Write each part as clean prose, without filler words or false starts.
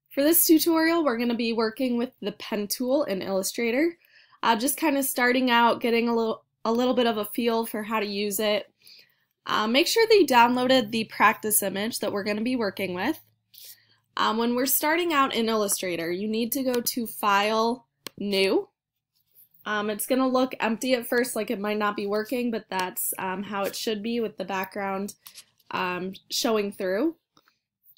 For this tutorial, we're going to be working with the pen tool in Illustrator. Just kind of starting out, getting a little bit of a feel for how to use it. Make sure that you downloaded the practice image that we're going to be working with. When we're starting out in Illustrator, you need to go to File, New. It's going to look empty at first, like it might not be working, but that's how it should be with the background showing through.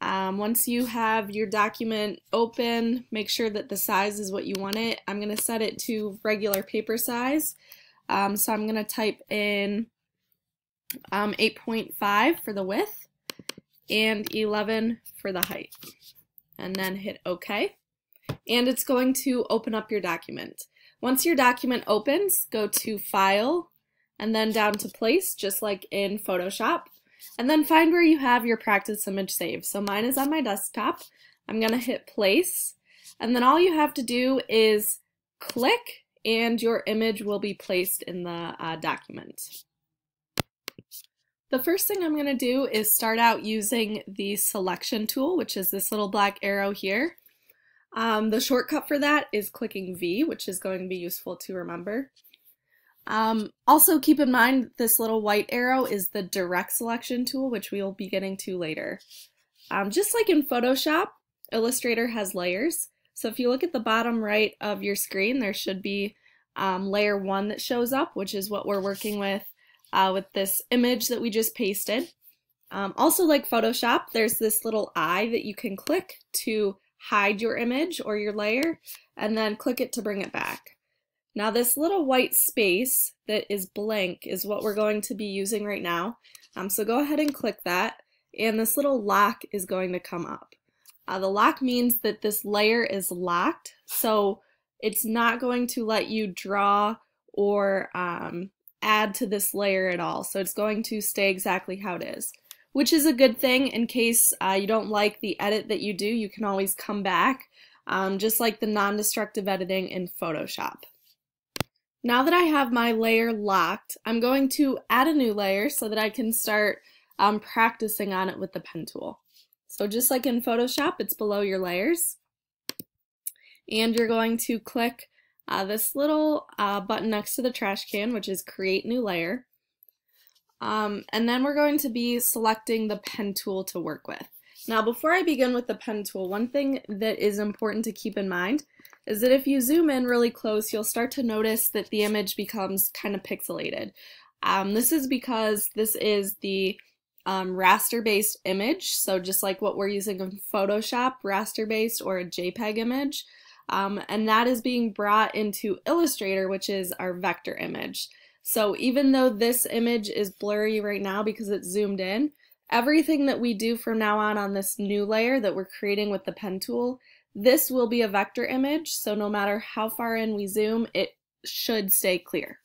Once you have your document open, make sure that the size is what you want it. I'm going to set it to regular paper size. So I'm going to type in 8.5 for the width and 11 for the height. And then hit OK. And it's going to open up your document. Once your document opens, go to File and then down to Place, just like in Photoshop. And then find where you have your practice image saved. So mine is on my desktop. I'm going to hit Place. And then all you have to do is click and your image will be placed in the document. The first thing I'm going to do is start out using the Selection tool, which is this little black arrow here. The shortcut for that is clicking V, which is going to be useful to remember. Also keep in mind this little white arrow is the direct selection tool, which we will be getting to later. Just like in Photoshop, Illustrator has layers. So if you look at the bottom right of your screen, there should be layer 1 that shows up, which is what we're working with this image that we just pasted. Also like Photoshop, there's this little eye that you can click to hide your image or your layer, and then click it to bring it back. Now this little white space that is blank is what we're going to be using right now. So go ahead and click that, and this little lock is going to come up. The lock means that this layer is locked, so it's not going to let you draw or add to this layer at all. So it's going to stay exactly how it is, which is a good thing. In case you don't like the edit that you do, you can always come back, just like the non-destructive editing in Photoshop. Now that I have my layer locked, I'm going to add a new layer so that I can start practicing on it with the pen tool. So just like in Photoshop, it's below your layers. And you're going to click this little button next to the trash can, which is Create New Layer. And then we're going to be selecting the pen tool to work with. Now before I begin with the pen tool, one thing that is important to keep in mind is that if you zoom in really close, you'll start to notice that the image becomes kind of pixelated. This is because this is the raster-based image, so just like what we're using in Photoshop, raster-based or a JPEG image, and that is being brought into Illustrator, which is our vector image. So even though this image is blurry right now because it's zoomed in, everything that we do from now on this new layer that we're creating with the pen tool, this will be a vector image, so no matter how far in we zoom, it should stay clear.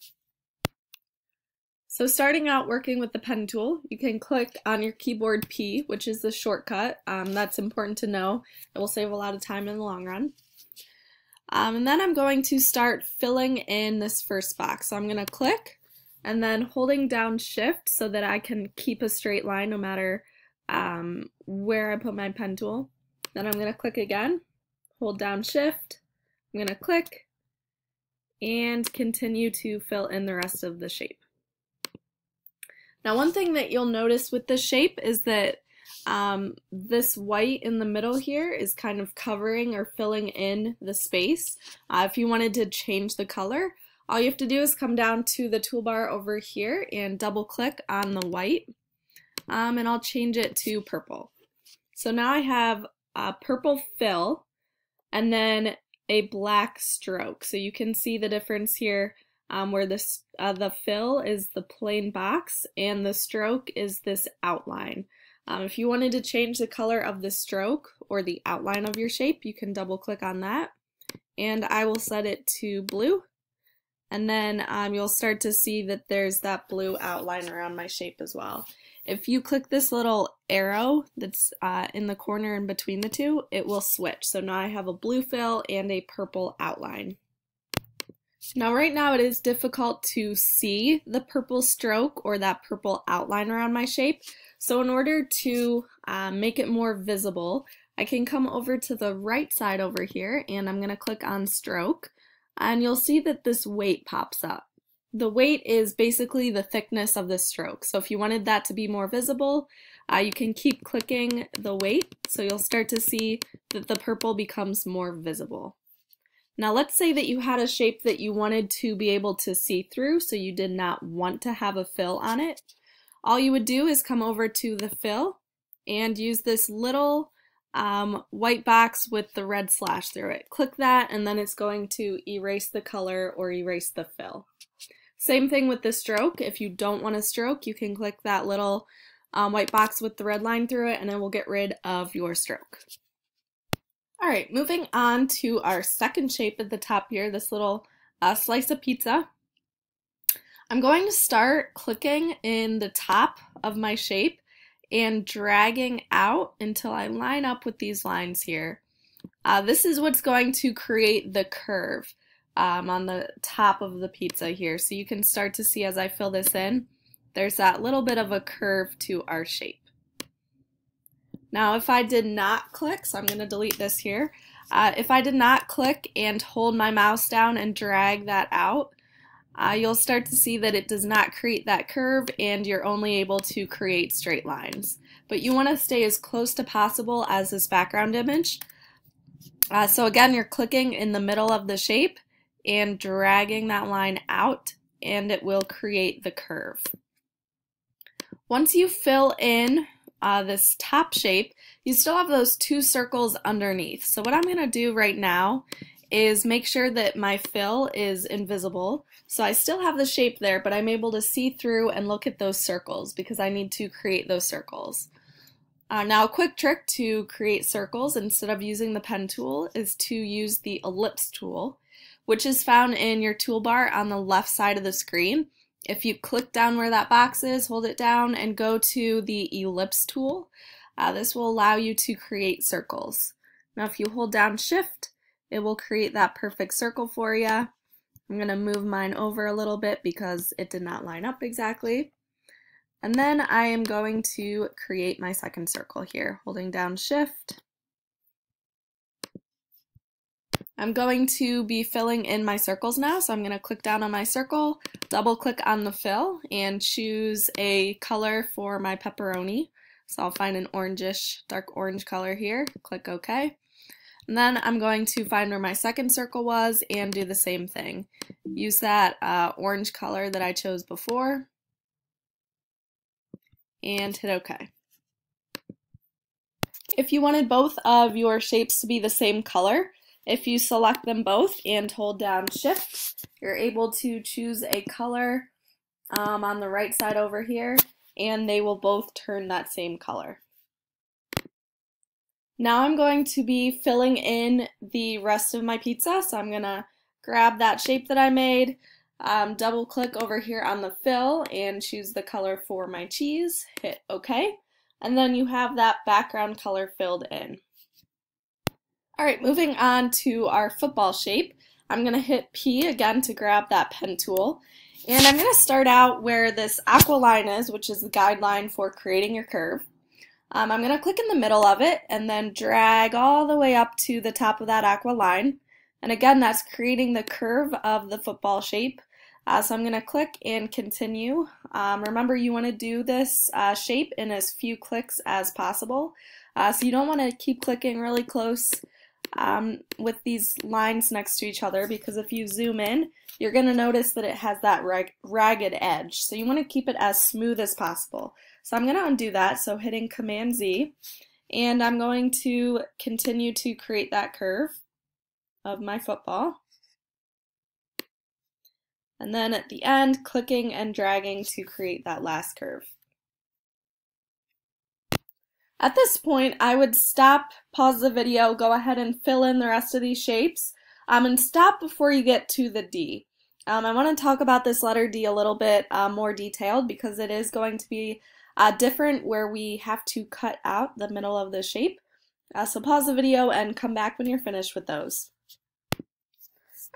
So starting out working with the pen tool, you can click on your keyboard P, which is the shortcut. That's important to know. It will save a lot of time in the long run. And then I'm going to start filling in this first box. So I'm going to click and then holding down Shift so that I can keep a straight line no matter where I put my pen tool. Then I'm going to click again, hold down Shift, I'm going to click, and continue to fill in the rest of the shape. Now one thing that you'll notice with this shape is that this white in the middle here is kind of covering or filling in the space. If you wanted to change the color, all you have to do is come down to the toolbar over here and double click on the white, and I'll change it to purple. So now I have a purple fill and then a black stroke. So you can see the difference here where this the fill is the plain box and the stroke is this outline. If you wanted to change the color of the stroke or the outline of your shape, you can double click on that, and I will set it to blue, and then you'll start to see that there's that blue outline around my shape as well. If you click this little arrow that's in the corner in between the two, it will switch. So now I have a blue fill and a purple outline. Now right now it is difficult to see the purple stroke or that purple outline around my shape. So in order to make it more visible, I can come over to the right side over here and I'm going to click on stroke, and you'll see that this weight pops up. The weight is basically the thickness of the stroke. So if you wanted that to be more visible, you can keep clicking the weight, so you'll start to see that the purple becomes more visible. Now let's say that you had a shape that you wanted to be able to see through, so you did not want to have a fill on it. All you would do is come over to the fill and use this little white box with the red slash through it. Click that and then it's going to erase the color or erase the fill. Same thing with the stroke. If you don't want a stroke, you can click that little white box with the red line through it and it will get rid of your stroke. Alright, moving on to our second shape at the top here, this little slice of pizza. I'm going to start clicking in the top of my shape and dragging out until I line up with these lines here. This is what's going to create the curve on the top of the pizza here. So you can start to see as I fill this in, there's that little bit of a curve to our shape. Now if I did not click, so I'm going to delete this here, if I did not click and hold my mouse down and drag that out, you'll start to see that it does not create that curve and you're only able to create straight lines. But you want to stay as close to possible as this background image. So again, you're clicking in the middle of the shape and dragging that line out and it will create the curve. Once you fill in this top shape, you still have those two circles underneath. So what I'm going to do right now is make sure that my fill is invisible. So I still have the shape there, but I'm able to see through and look at those circles because I need to create those circles. Now a quick trick to create circles instead of using the pen tool is to use the Ellipse Tool, which is found in your toolbar on the left side of the screen. If you click down where that box is, hold it down and go to the Ellipse Tool, this will allow you to create circles. Now if you hold down Shift, it will create that perfect circle for you. I'm going to move mine over a little bit because it did not line up exactly. And then I am going to create my second circle here, holding down Shift. I'm going to be filling in my circles now, so I'm going to click down on my circle, double click on the fill, and choose a color for my pepperoni. So I'll find an orangish, dark orange color here, click OK. And then I'm going to find where my second circle was and do the same thing. Use that orange color that I chose before and hit OK. If you wanted both of your shapes to be the same color, if you select them both and hold down Shift, you're able to choose a color on the right side over here, and they will both turn that same color. Now I'm going to be filling in the rest of my pizza, so I'm going to grab that shape that I made, double click over here on the fill and choose the color for my cheese, hit OK, and then you have that background color filled in. Alright, moving on to our football shape, I'm going to hit P again to grab that pen tool, and I'm going to start out where this aqua line is, which is the guideline for creating your curve. I'm going to click in the middle of it and then drag all the way up to the top of that aqua line. And again, that's creating the curve of the football shape. So I'm going to click and continue. Remember, you want to do this shape in as few clicks as possible. So you don't want to keep clicking really close with these lines next to each other, because if you zoom in, you're going to notice that it has that ragged edge. So you want to keep it as smooth as possible. So I'm going to undo that, so hitting Command Z, and I'm going to continue to create that curve of my football. And then at the end, clicking and dragging to create that last curve. At this point, I would stop, pause the video, go ahead and fill in the rest of these shapes, and stop before you get to the D. I want to talk about this letter D a little bit more detailed because it is going to be different where we have to cut out the middle of the shape. So pause the video and come back when you're finished with those.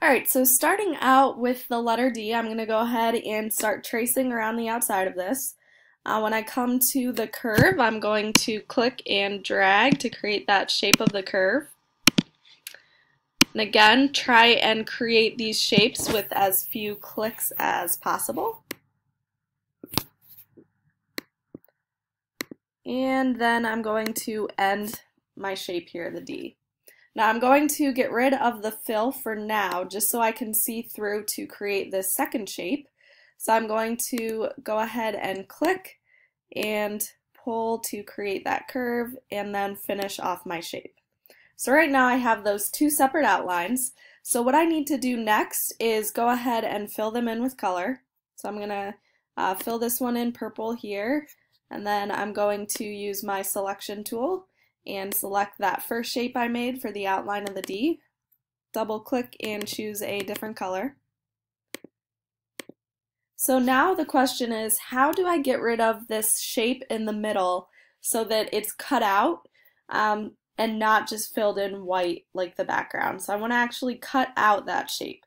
Alright, so starting out with the letter D, I'm going to go ahead and start tracing around the outside of this. When I come to the curve, I'm going to click and drag to create that shape of the curve. And again, try and create these shapes with as few clicks as possible. And then I'm going to end my shape here, the D. Now I'm going to get rid of the fill for now, just so I can see through to create this second shape. So I'm going to go ahead and click and pull to create that curve and then finish off my shape. So right now I have those two separate outlines. So what I need to do next is go ahead and fill them in with color. So I'm going to fill this one in purple here, and then I'm going to use my selection tool and select that first shape I made for the outline of the D. Double click and choose a different color. So now the question is, how do I get rid of this shape in the middle so that it's cut out and not just filled in white like the background? So I want to actually cut out that shape.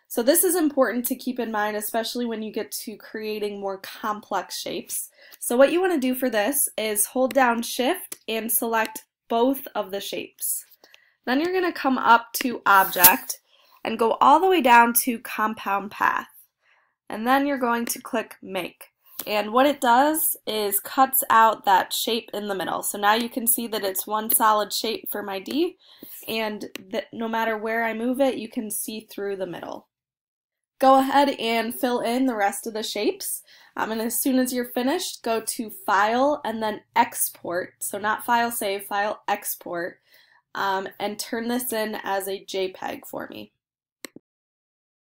So this is important to keep in mind, especially when you get to creating more complex shapes. So what you want to do for this is hold down Shift and select both of the shapes. Then you're going to come up to Object and go all the way down to Compound Path. And then you're going to click Make. And what it does is cuts out that shape in the middle. So now you can see that it's one solid shape for my D, and that no matter where I move it, you can see through the middle. Go ahead and fill in the rest of the shapes. And as soon as you're finished, go to File and then Export. So not File Save, File Export, and turn this in as a JPEG for me.